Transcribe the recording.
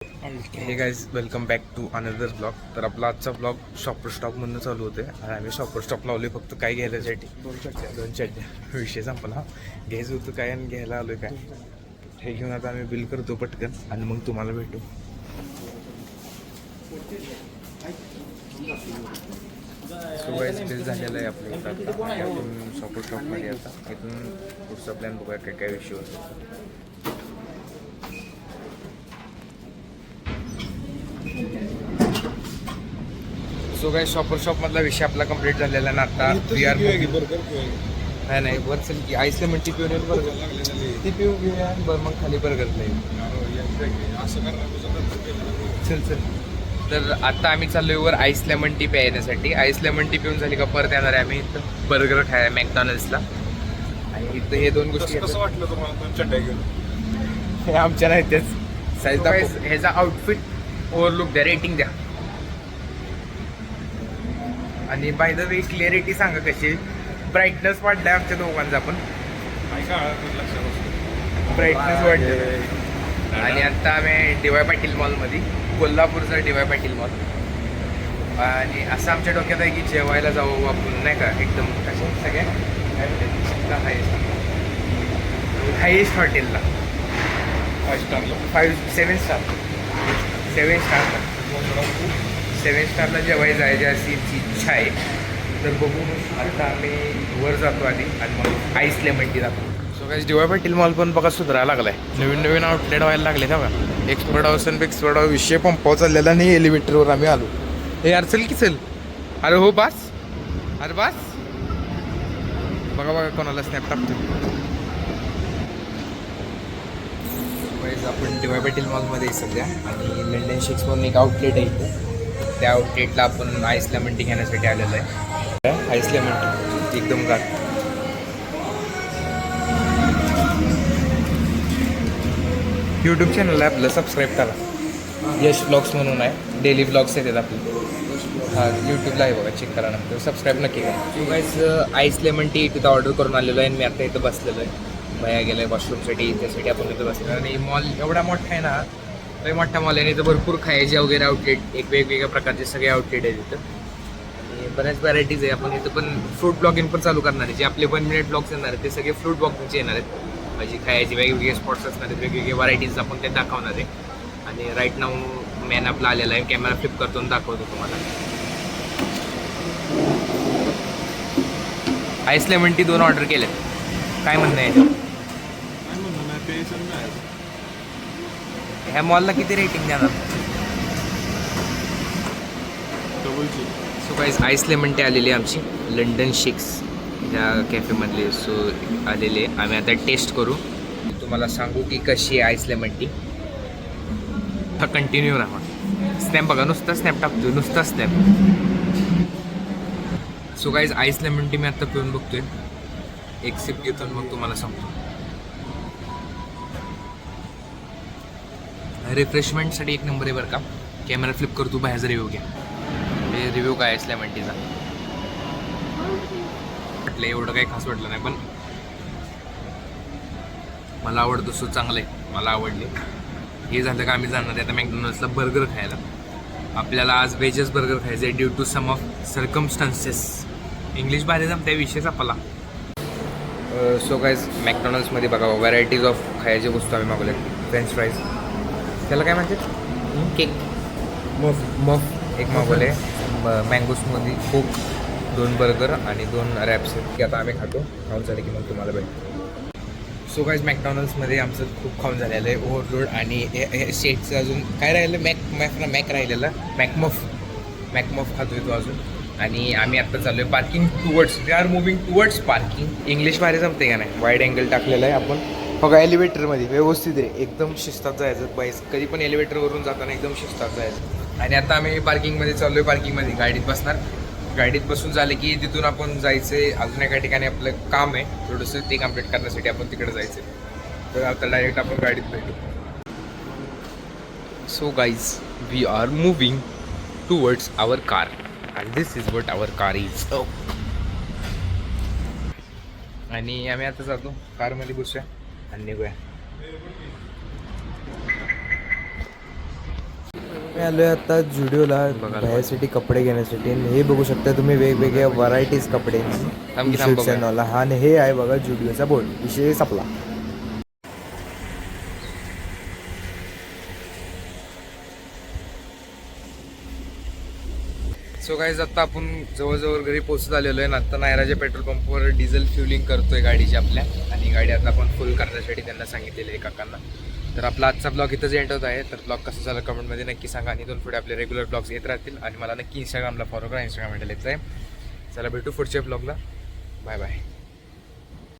हे guys welcome back to another blog. तर आपला आजचा ब्लॉग शॉपर स्टॉपमधून चालू होते आणि आम्ही शॉपर स्टॉप लावले फक्त काय घ्यायसाठी दोन चड्ड्या विषय संपला. घ्यायचं होतं काय आणि घ्यायला आलोय काय हे घेऊन आता आम्ही बिल करतो पटकन आणि मग तुम्हाला भेटू. सो गाईज बिल झालेलं आहे आपल्या इथं. आपण शॉपर स्टॉपमध्ये आता इथून पुढचा प्लॅन बघूया काय काय विषय होतो. सो काय शॉपर शॉपमधला विषय आपला कंप्लीट झालेला ना. आता वी आर नाही नाही वर चल की आईसले म्हणते पिऊन येऊन बर्गर ती पिऊन घेऊया बरं मग खाली बर्गर नाही चल चल. तर आता आम्ही चाललोय वर आईस लेमन टी प्यायण्यासाठी. आईस लेमन टी पिऊन झाली का परत येणार आहे आम्ही इथं बर्गर खायला मॅकडॉनल्ड्सला. आणि इथं हे दोन गोष्टी कसं वाटलं तुम्हाला दोन चड्ड्या घेऊन? हे आमच्या नाही तेच साईज. ह्याचा आउटफिट ओव्हरलुक द्या, रेटिंग द्या. आणि बाय द वे क्लिअरिटी सांगा कशी. ब्राईटनेस वाढलाय आमच्या दोघांचा पण ब्राईटनेस वाढले. आणि आता आम्ही डी.वाय. पाटील मॉलमध्ये, कोल्हापूरचा डी.वाय. पाटील मॉल. आणि असं आमच्या डोक्यात आहे की जेवायला जाऊ आपण नाही का एकदम कशा सगळ्या हायेस्ट हॉटेलला 7 स्टारला जेवायला जायची अशी इच्छा आहे. तर बघू आता आम्ही वर जातो आधी आणि मग आईस लेमन टी जातो. So guys DY. Patil mall पण बघा सुधारायला लागलाय. नवीन नवीन आउटलेट व्हायला लागले ना बघा. एक्सपर्ट हाऊस आणि एक्सपर्ट हाऊस विषय पंपाव चाललेला नाही. एलिव्हेटरवर आम्ही आलो. हे यार चल की चल. अरे हो बास. अरे बास बघा बघा कोणाला स्नॅप टाकतो. आपण डी.वाय. पाटील मॉलमध्ये सध्या आणि लंडन शेक्स म्हणून एक आउटलेट आहे इथे. त्या आउटलेटला आपण आईस लेमन टी घेण्यासाठी आलेलो आहे. आईस लेमन टी एकदम गार. यूट्यूब चॅनल आहे आपलं, सबस्क्राईब करा. यश ब्लॉग्स म्हणून आहे, डेली ब्लॉग्स येतात आपले. हां यूट्यूबला आहे बघा, चेक करा नंतर सबस्क्राईब नक्की करा. So guys ice lemon T तिथं ऑर्डर करून आलेलो आहे आणि मी आता इथं बसलेलो आहे. भया गेलं आहे वॉशरूमसाठी, त्यासाठी आपण इथं बसलेलो. आणि मॉल एवढा मोठा आहे ना, लई मोठा मॉल आहे. आणि इथं भरपूर खायचे वगैरे आउटलेट, एक वेगवेगळ्या प्रकारचे सगळे आउटलेट आहेत इथं. आणि बऱ्याच व्हरायटीज आहे. आपण इथं पण फ्रूट ब्लॉगिंग पण चालू करणार आहे. जे आपले 1 मिनिट ब्लॉग्स येणार आहेत ते सगळे फ्रूट ब्लॉगिंगचे येणार आहेत. म्हणजे खायचे वेगवेगळे स्पॉट्स असणार आहेत, वेगवेगळे व्हरायटीज आपण ते दाखवणार आहे. आणि राईट नाऊ मॅन आपला आलेला आहे, कॅमेरा फ्लिप करतो आणि दाखवतो तुम्हाला. आईस लेमन टी 2 ऑर्डर केलेत. काय म्हणणं आहे ह्या मॉलला किती रेटिंग देणार? So guys ice lemon T आलेली आहे आमची लंडन शेक्स ह्या कॅफेमधली. सो आलेली आहे. आम्ही आता टेस्ट करू, तुम्हाला सांगू की कशी आहे आईस लेमन टी. हा कंटिन्यू राहा. स्नॅप बघा, नुसता स्नॅप टाकतो, नुसता snap. So guys ice lemon T मी आत्ता पिऊन बघतोय. एक सिप घेतो मग तुम्हाला सांगतो. रिफ्रेशमेंटसाठी एक नंबर आहे बरं का. कॅमेरा फ्लिप करतो, बाहेरचा रिव्ह्यू घ्या. म्हणजे रिव्ह्यू काय आईस लेमन टीचा वाटलं एवढं काही खास वाटलं नाही, पण मला आवडतो. सो चांगलं आहे, मला आवडले. हे झालं का आम्ही जाणार आहे आता मॅकडॉनल्ड्सला बर्गर खायला. आपल्याला आज व्हेजच बर्गर खायचं आहे due to some of circumstances. English भारी जमत्या विषयच आपला. सो गाईज मॅकडॉनल्ड्समध्ये बघा व्हरायटीज ऑफ खायची वस्तू आम्ही मागवल्या. फ्रेंच फ्राईज, त्याला काय म्हणतात, केक, मफ एक मागवले. मँगो स्मूदी, कोक, 2 बर्गर आणि 2 रॅप्स आहेत की आता आम्ही खातो. खाऊन झाले की मग तुम्हाला भेटतो. सो गाईज मॅकडॉनल्ड्समध्ये आमचं खूप खाऊन झालेलं आहे, ओव्हरलोड. आणि हे शेटचं अजून काय राहिलं, मॅक राहिलेलं, मॅकमफ खातो आहे तो अजून. आणि आम्ही आत्ता चाललो आहे parking towards. We are moving towards parking. English बाहेर जमते का नाही. वाईड अँगल टाकलेलं आहे आपण बघा. एलिव्हेटरमध्ये व्यवस्थित आहे, एकदम शिस्तात जायचं. बाईस कधी पण एलिव्हेटरवरून जाताना एकदम शिस्तात जायचं. आणि आता आम्ही पार्किंगमध्ये चाललो आहे. पार्किंगमध्ये गाडीत बसणार. गाडीत बसून झाले की तिथून आपण जायचं आहे अजून एका ठिकाणी. आपलं काम आहे थोडंसं, ते कम्प्लीट करण्यासाठी आपण तिकडे जायचं आहे. तर आता डायरेक्ट आपण गाडीत भेटू. So guys we are moving towards our car and this is what our car is. आणि आम्ही आता जातो कारमध्ये बसूया आणि निघूया. मी आलो आहे आता जुडिओला बघायला बाहेरसाठी कपडे घेण्यासाठी आणि हे बघू शकता तुम्ही वेगवेगळ्या व्हरायटीज कपडे थांब की थांब शर्ट्स बघूया. And all. हा आणि हे आहे बघा जुडिओचा बोर्ड, विषय संपला. सो गाईज आता आपण जवळजवळ घरी पोहोचत आलेलो आहे. आता नायराच्या पेट्रोल पंपवर डिझेल फ्युलिंग करतोय गाडीची आपल्या, आणि गाडी आता आपण फुल करण्यासाठी त्यांना सांगितलेलं आहे काकांना. तर आपला आजचा ब्लॉग इथंच एंड होत आहे. तर ब्लॉग कसं झालं कमेंटमध्ये नक्की सांगा, आणि इथून पुढे आपले रेग्युलर ब्लॉग्स येत राहतील. आणि मला नक्की इंस्टाग्रामला फॉलो करा, इंस्टाग्राम हँडल येत आहे. चला भेटू पुढच्या ब्लॉगला. Bye bye.